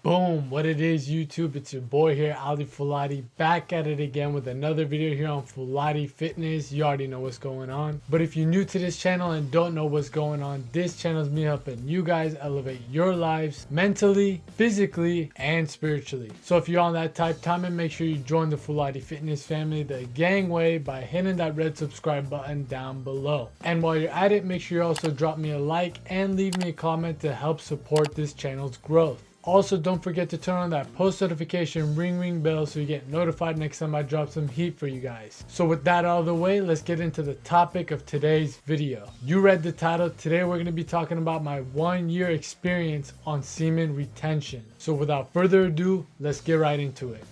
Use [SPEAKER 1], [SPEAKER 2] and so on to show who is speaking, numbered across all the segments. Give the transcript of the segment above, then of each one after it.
[SPEAKER 1] Boom, what it is YouTube, it's your boy here, Ali Fuladi, back at it again with another video here on Fuladi Fitness. You already know what's going on, but if you're new to this channel and don't know what's going on, this channel is me helping you guys elevate your lives mentally, physically, and spiritually. So if you're on that type time, and make sure you join the Fuladi Fitness family the gangway by hitting that red subscribe button down below. And while you're at it, make sure you also drop me a like and leave me a comment to help support this channel's growth. Also, don't forget to turn on that post notification ring bell so you get notified next time I drop some heat for you guys. So with that out of the way, let's get into the topic of today's video. You read the title. Today we're going to be talking about my 1-year experience on semen retention. So without further ado, let's get right into it.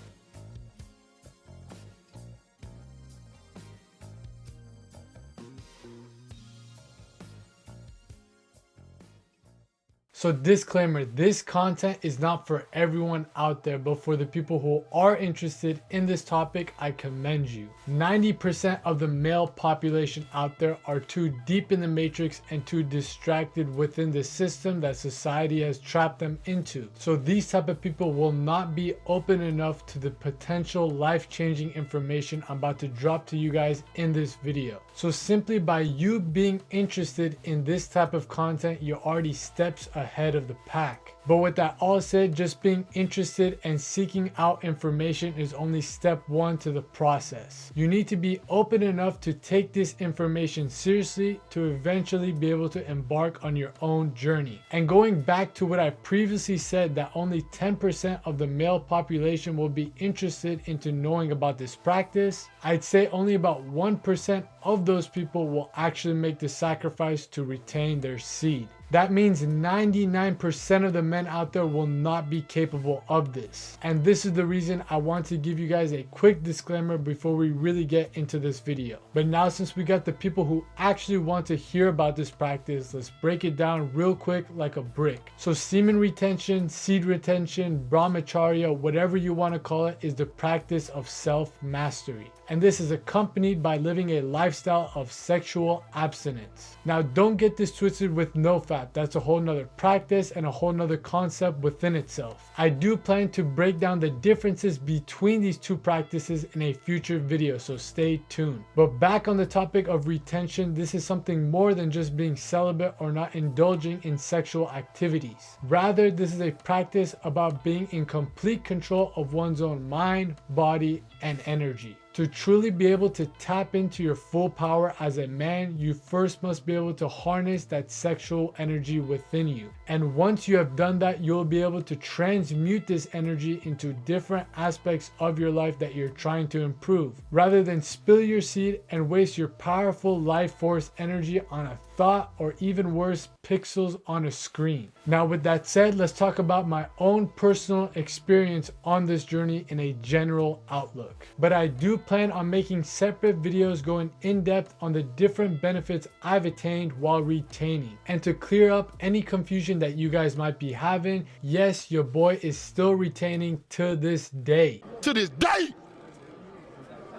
[SPEAKER 1] So disclaimer, this content is not for everyone out there, but for the people who are interested in this topic, I commend you. 90% of the male population out there are too deep in the matrix and too distracted within the system that society has trapped them into. So these type of people will not be open enough to the potential life-changing information I'm about to drop to you guys in this video. So simply by you being interested in this type of content, you're already steps ahead of the pack. But with that all said, just being interested and seeking out information is only step one to the process. You need to be open enough to take this information seriously to eventually be able to embark on your own journey. And going back to what I previously said, that only 10% of the male population will be interested into knowing about this practice, I'd say only about 1% of those people will actually make the sacrifice to retain their seed. That means 99% of the men out there will not be capable of this. And this is the reason I want to give you guys a quick disclaimer before we really get into this video. But now, since we got the people who actually want to hear about this practice, let's break it down real quick like a brick. So semen retention, seed retention, brahmacharya, whatever you want to call it, is the practice of self-mastery. And this is accompanied by living a lifestyle of sexual abstinence. Now, don't get this twisted with NoFap. That's a whole nother practice and a whole nother concept within itself. I do plan to break down the differences between these two practices in a future video, so stay tuned. But back on the topic of retention, this is something more than just being celibate or not indulging in sexual activities. Rather, this is a practice about being in complete control of one's own mind, body, and energy. To truly be able to tap into your full power as a man, you first must be able to harness that sexual energy within you. And once you have done that, you'll be able to transmute this energy into different aspects of your life that you're trying to improve, rather than spill your seed and waste your powerful life force energy on a thought, or even worse, pixels on a screen. Now with that said, let's talk about my own personal experience on this journey in a general outlook. But I do plan on making separate videos going in depth on the different benefits I've attained while retaining. And to clear up any confusion that you guys might be having, yes, your boy is still retaining to this day.
[SPEAKER 2] To this day!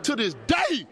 [SPEAKER 2] To this day!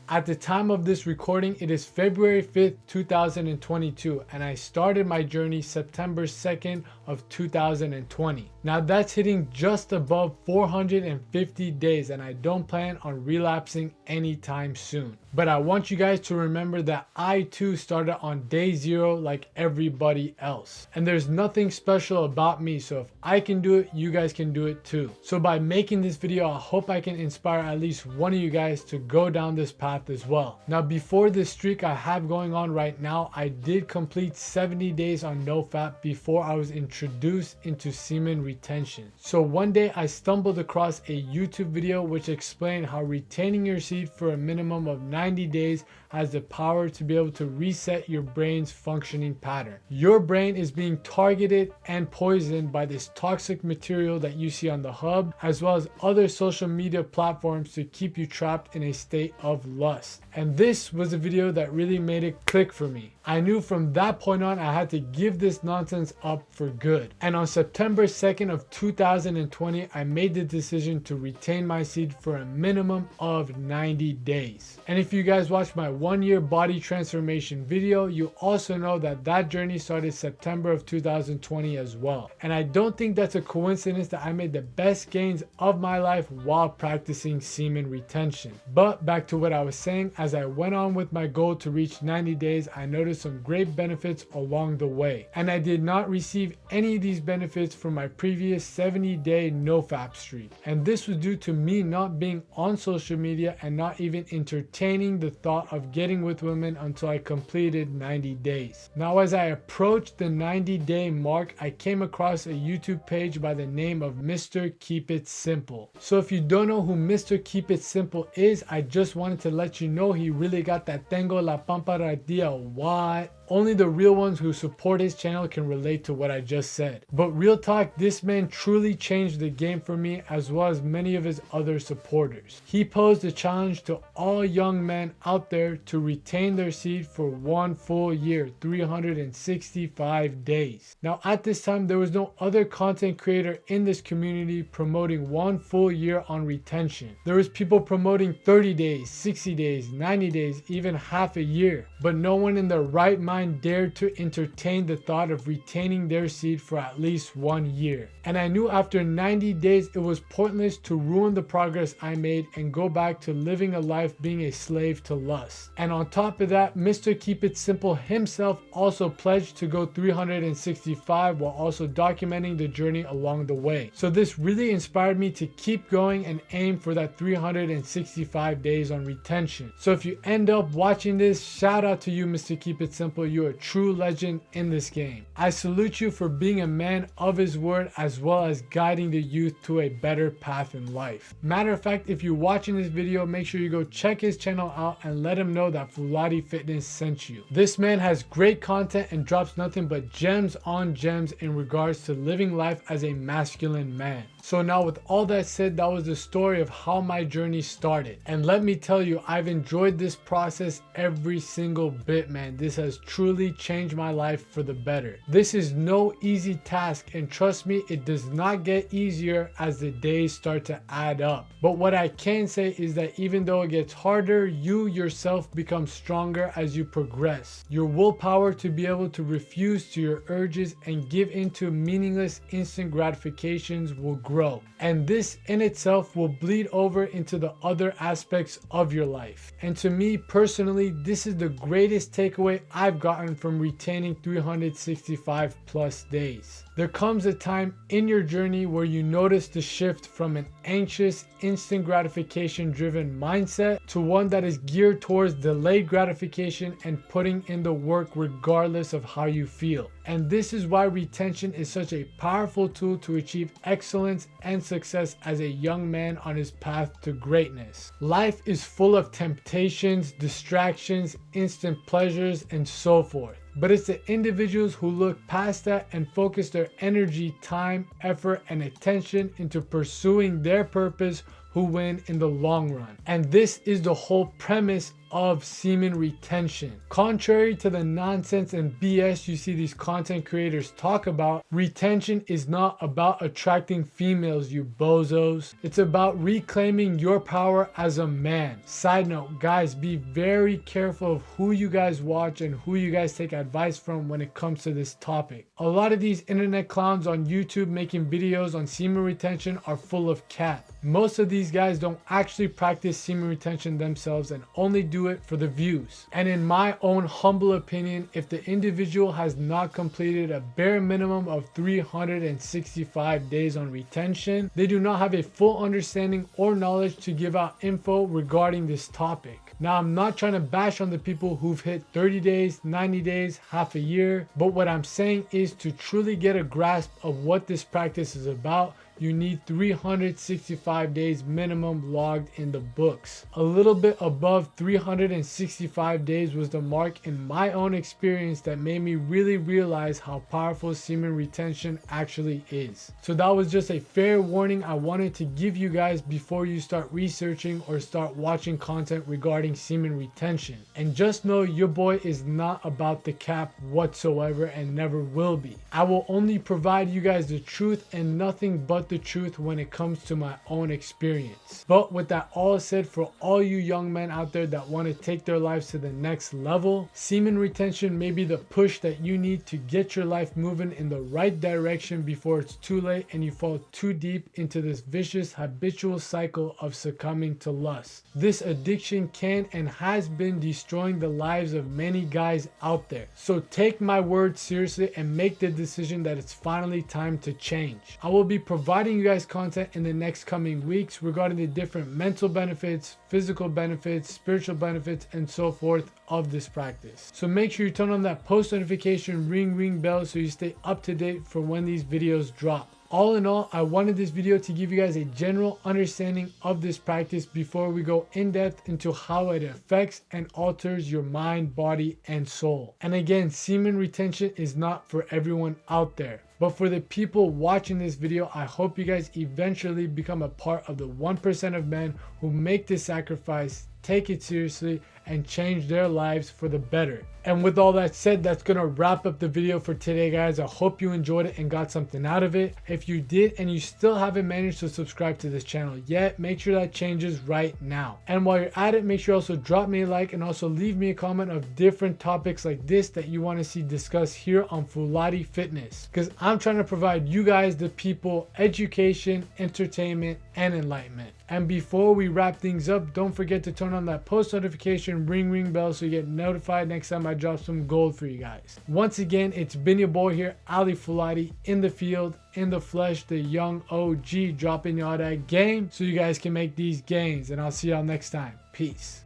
[SPEAKER 1] At the time of this recording, it is February 5th, 2022, and I started my journey September 2nd of 2020. Now that's hitting just above 450 days, and I don't plan on relapsing anytime soon. But I want you guys to remember that I too started on day 0 like everybody else. And there's nothing special about me, so if I can do it, you guys can do it too. So by making this video, I hope I can inspire at least one of you guys to go down this path as well. Now before this streak I have going on right now, I did complete 70 days on NoFap before I was introduced into semen retention. So one day I stumbled across a YouTube video which explained how retaining your seed for a minimum of 90 days has the power to be able to reset your brain's functioning pattern. Your brain is being targeted and poisoned by this toxic material that you see on the hub, as well as other social media platforms, to keep you trapped in a state of lust. And this was a video that really made it click for me. I knew from that point on I had to give this nonsense up for good. And on September 2nd of 2020, I made the decision to retain my seed for a minimum of 90 days. And if you guys watched my 1-year body transformation video, you also know that that journey started September of 2020 as well. And I don't think that's a coincidence that I made the best gains of my life while practicing semen retention. But back to what I was saying, as I went on with my goal to reach 90 days, I noticed some great benefits along the way. And I did not receive any of these benefits from my previous 70-day nofap streak. And this was due to me not being on social media and not even entertaining the thought of getting with women until I completed 90 days. Now, as I approached the 90-day mark, I came across a YouTube page by the name of Mr. Keep It Simple. So if you don't know who Mr. Keep It Simple is, I just wanted to let you know he really got that tengo la pamparadilla. What? Only the real ones who support his channel can relate to what I just said. But real talk, this man truly changed the game for me as well as many of his other supporters. He posed a challenge to all young men out there to retain their seed for 1 full year, 365 days. Now at this time, there was no other content creator in this community promoting 1 full year on retention. There was people promoting 30 days, 60 days, 90 days, even half a year. But no one in their right mind dared to entertain the thought of retaining their seed for at least 1 year. And I knew after 90 days it was pointless to ruin the progress I made and go back to living a life being a slave to lust. And on top of that, Mr. Keep It Simple himself also pledged to go 365 while also documenting the journey along the way. So this really inspired me to keep going and aim for that 365 days on retention. So if you end up watching this, shout out to you, Mr. Keep It Simple. You're a true legend in this game. I salute you for being a man of his word as well as guiding the youth to a better path in life. Matter of fact, if you're watching this video, make sure you go check his channel out and let him know that Fulati Fitness sent you. This man has great content and drops nothing but gems on gems in regards to living life as a masculine man. So now with all that said, that was the story of how my journey started. And let me tell you, I've enjoyed this process every single bit, man. This has truly changed my life for the better. This is no easy task, and trust me, it does not get easier as the days start to add up. But what I can say is that even though it gets harder, you yourself become stronger as you progress. Your willpower to be able to refuse to your urges and give into meaningless instant gratifications will grow. And this in itself will bleed over into the other aspects of your life. And to me personally, this is the greatest takeaway I've gotten from retaining 365 plus days. There comes a time in your journey where you notice the shift from an anxious, instant gratification driven mindset to one that is geared towards delayed gratification and putting in the work regardless of how you feel. And this is why retention is such a powerful tool to achieve excellence and success as a young man on his path to greatness. Life is full of temptations, distractions, instant pleasures, and so forth. But it's the individuals who look past that and focus their energy, time, effort, and attention into pursuing their purpose who win in the long run. And this is the whole premise of semen retention. Contrary to the nonsense and BS you see these content creators talk about, retention is not about attracting females, you bozos. It's about reclaiming your power as a man. Side note, guys, be very careful of who you guys watch and who you guys take advice from when it comes to this topic. A lot of these internet clowns on YouTube making videos on semen retention are full of cat. Most of these guys don't actually practice semen retention themselves and only do it for the views. And in my own humble opinion, if the individual has not completed a bare minimum of 365 days on retention, they do not have a full understanding or knowledge to give out info regarding this topic. Now, I'm not trying to bash on the people who've hit 30 days, 90 days, half a year, but what I'm saying is to truly get a grasp of what this practice is about, you need 365 days minimum logged in the books. A little bit above 365 days was the mark in my own experience that made me really realize how powerful semen retention actually is. So that was just a fair warning I wanted to give you guys before you start researching or start watching content regarding semen retention. And just know your boy is not about the cap whatsoever and never will be. I will only provide you guys the truth and nothing but the truth when it comes to my own experience. But with that all said, for all you young men out there that want to take their lives to the next level, semen retention may be the push that you need to get your life moving in the right direction before it's too late and you fall too deep into this vicious habitual cycle of succumbing to lust. This addiction can and has been destroying the lives of many guys out there. So take my word seriously and make the decision that it's finally time to change. I will be providing you guys content in the next coming weeks regarding the different mental benefits, physical benefits, spiritual benefits, and so forth of this practice. So make sure you turn on that post notification ring bell so you stay up to date for when these videos drop. All in all, I wanted this video to give you guys a general understanding of this practice before we go in depth into how it affects and alters your mind, body, and soul. And again, semen retention is not for everyone out there. But for the people watching this video, I hope you guys eventually become a part of the 1% of men who make this sacrifice, take it seriously, and change their lives for the better. And with all that said, that's gonna wrap up the video for today, guys. I hope you enjoyed it and got something out of it. If you did and you still haven't managed to subscribe to this channel yet, make sure that changes right now. And while you're at it, make sure you also drop me a like and also leave me a comment of different topics like this that you want to see discussed here on Fulati Fitness, because I'm trying to provide you guys, the people, education, entertainment, and enlightenment. And before we wrap things up, don't forget to turn on that post notification ring bell so you get notified next time I drop some gold for you guys. Once again, it's been your boy here, Ali Fulati, in the field, in the flesh, the young OG, dropping y'all that game so you guys can make these gains. And I'll see y'all next time. Peace.